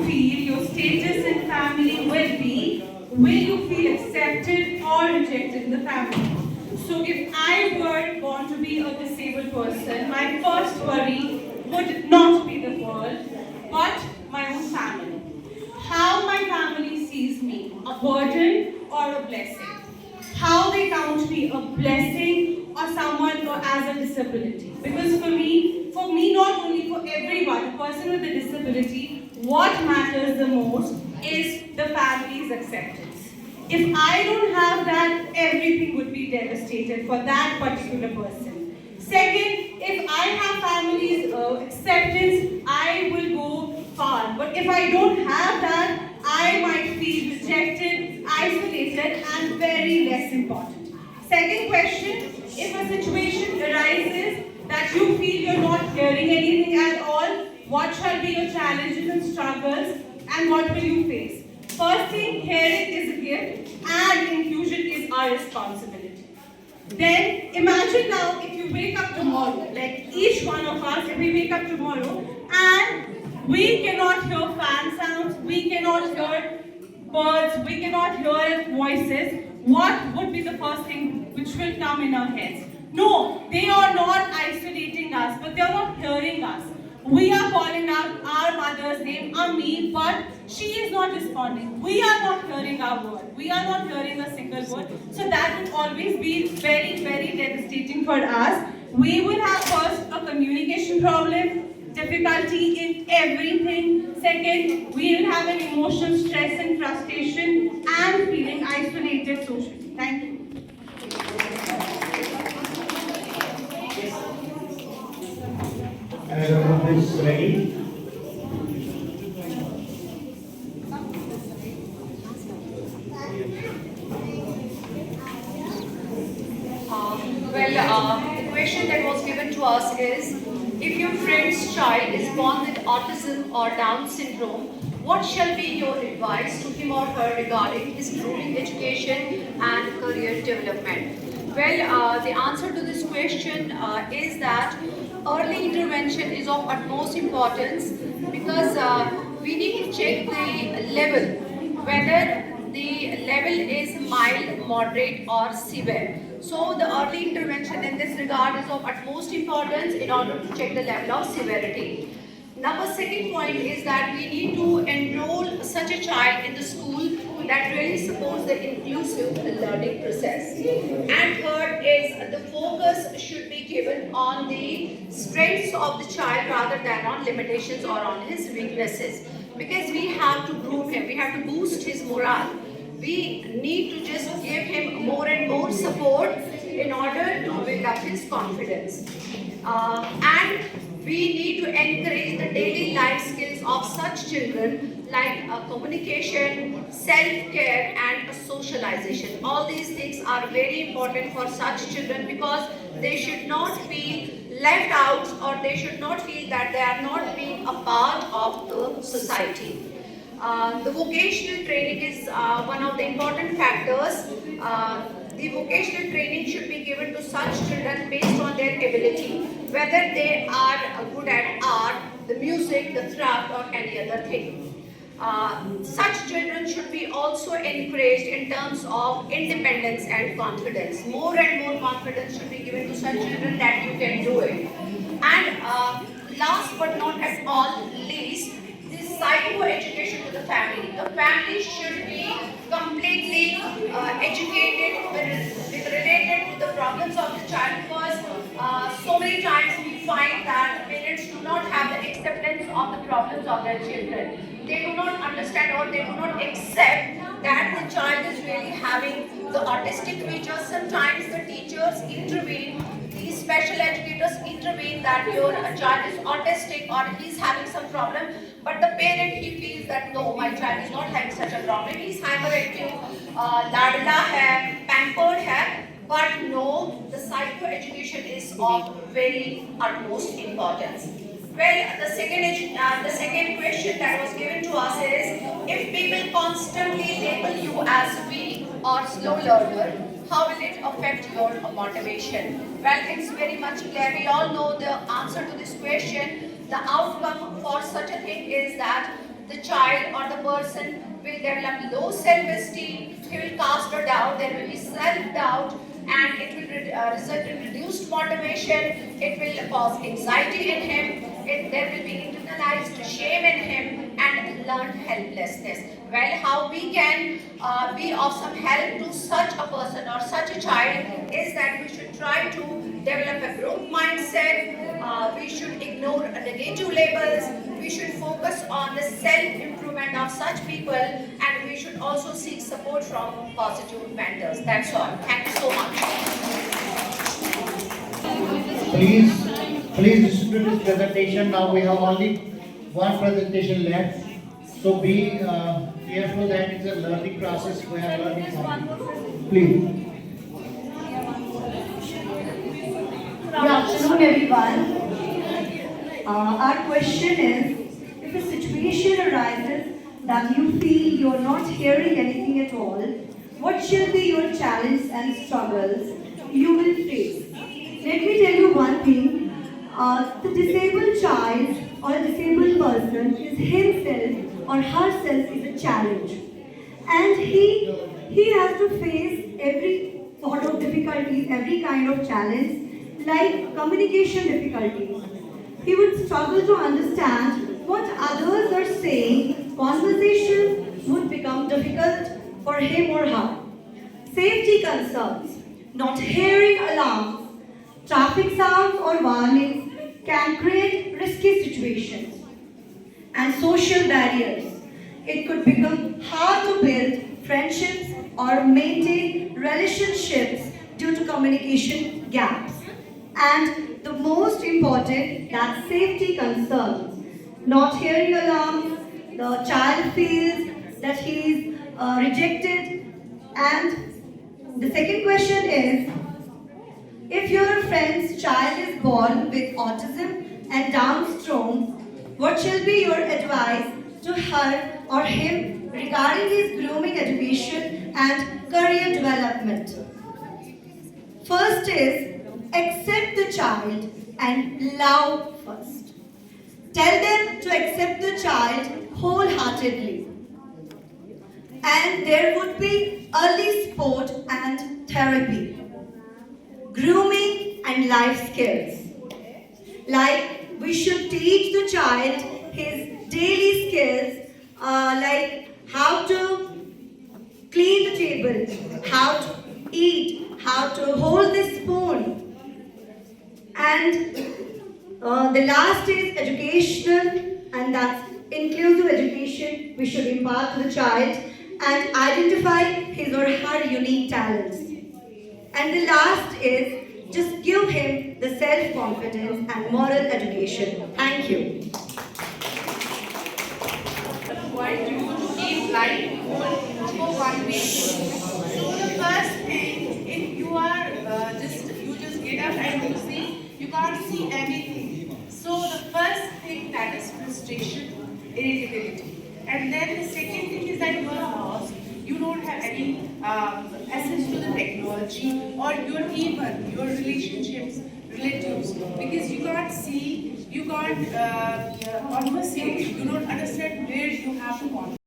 feel your status in family will be, will you feel accepted or rejected in the family? So if I were born to be a disabled person, my first worry would not be the world, but my own family. How my family sees me, a burden or a blessing. How they count me a blessing or someone or as a disability. Because for me, not only for everyone, a person with a disability, what matters the most is the family's acceptance. If I don't have that, everything would be devastated for that particular person. Second, if I have family's acceptance, I will go far. But if I don't have that, I might feel rejected, isolated, and very less important. Second question, if a situation arises that you feel you're not hearing anything at all, what shall be your challenges and struggles, and what will you face? First thing, hearing is a gift, and inclusion is our responsibility. Then imagine now if you wake up tomorrow, like each one of us, if we wake up tomorrow and we cannot hear fan sounds, we cannot hear birds, we cannot hear voices, what would be the first thing which will come in our heads? No, they are not isolating us, but they are not hearing us. We are calling out our mother's name, Ammi, but she is not responding. We are not hearing our word. We are not hearing a single word. So that would always be very, very devastating for us. We will have first a communication problem, difficulty in everything. Second, we will have an emotional stress and frustration and feeling isolated socially. Thank you. Another group is ready. The question that was given to us is, if your friend's child is born with autism or Down syndrome, what shall be your advice to him or her regarding his improving education and career development? Well, the answer to this question is that early intervention is of utmost importance because we need to check the level, whether the level is mild, moderate or severe. So the early intervention in this regard is of utmost importance in order to check the level of severity. Number second point is that we need to enroll such a child in the school that really supports the inclusive learning process. And third is the focus should be given on the strengths of the child rather than on limitations or on his weaknesses. Because we have to groom him, we have to boost his morale. We need to just give him more and more support in order to build up his confidence. And we need to encourage the daily life skills of such children like communication, self-care and socialization. All these things are very important for such children because they should not feel left out or they should not feel that they are not being a part of the society. The vocational training is one of the important factors. The vocational training should be given to such children based on their ability, whether they are good at art, the music, the craft or any other thing. Such children should be also encouraged in terms of independence and confidence. More and more confidence should be given to such children that you can do it. And last but not at all least, psycho-education to the family. The family should be completely educated related to the problems of the child because so many times we find that parents do not have the acceptance of the problems of their children. They do not understand or they do not accept that the child is really having the autistic features. Sometimes the teachers intervene, the special educators intervene that your child is autistic or he is having some problem. But the parent, he feels that no, my child is not having such a problem. He is hyperactive, ladla hai, pampered hai. But no, the psycho-education is of very utmost importance. Well, the second question that was given to us is, if people constantly label you as weak or slow learner, how will it affect your motivation? Well, it's very much clear. We all know the answer to this question. The outcome for such a thing is that the child or the person will develop low self-esteem, he will cast a doubt, there will be self-doubt, and it will result in reduced motivation, it will cause anxiety in him, there will be internalized shame in him, and learned helplessness. Well, how we can be of some help to such a person or such a child is that we should try to develop a growth mindset, we should ignore negative labels, we should focus on the self-improvement of such people, and we should also seek support from positive mentors. That's all. Thank you so much. Please distribute this presentation. Now we have only one presentation left. So be careful that it's a learning process. We are learning from. Please. Good afternoon, everyone. Our question is, if a situation arises that you feel you're not hearing anything at all, what shall be your challenge and struggles you will face? Let me tell you one thing. The disabled child or a disabled person is himself or herself is a challenge. And he has to face every sort of difficulties, every kind of challenge, like communication difficulties. He would struggle to understand what others are saying. Conversations would become difficult for him or her. Safety concerns, not hearing alarms, traffic sounds or warnings can create risky situations. And social barriers. It could become hard to build friendships or maintain relationships due to communication gaps. And the most important, that safety concerns. Not hearing alarms, the child feels that he is rejected. And the second question is, if your friend's child is born with autism and Down syndrome, what shall be your advice to her or him regarding his grooming education and career development? First is, accept the child and love first. Tell them to accept the child wholeheartedly. And there would be early support and therapy. Grooming and life skills. Like we should teach the child his daily skills, like how to clean the table, how to eat, how to hold the spoon. And the last is educational, and that's inclusive education. We should impart to the child and identify his or her unique talents. And the last is just give him the self-confidence and moral education. Thank you. Why do you keep life for 1 week? So the first thing, if you are you just get up and you see, you can't see anything. So the first thing, that is frustration, irritability. And then the second thing is that you are lost. You don't have any access to the technology or your even your relationships, relatives, because you can't see, you can't conversate, you don't understand where you have to conversate.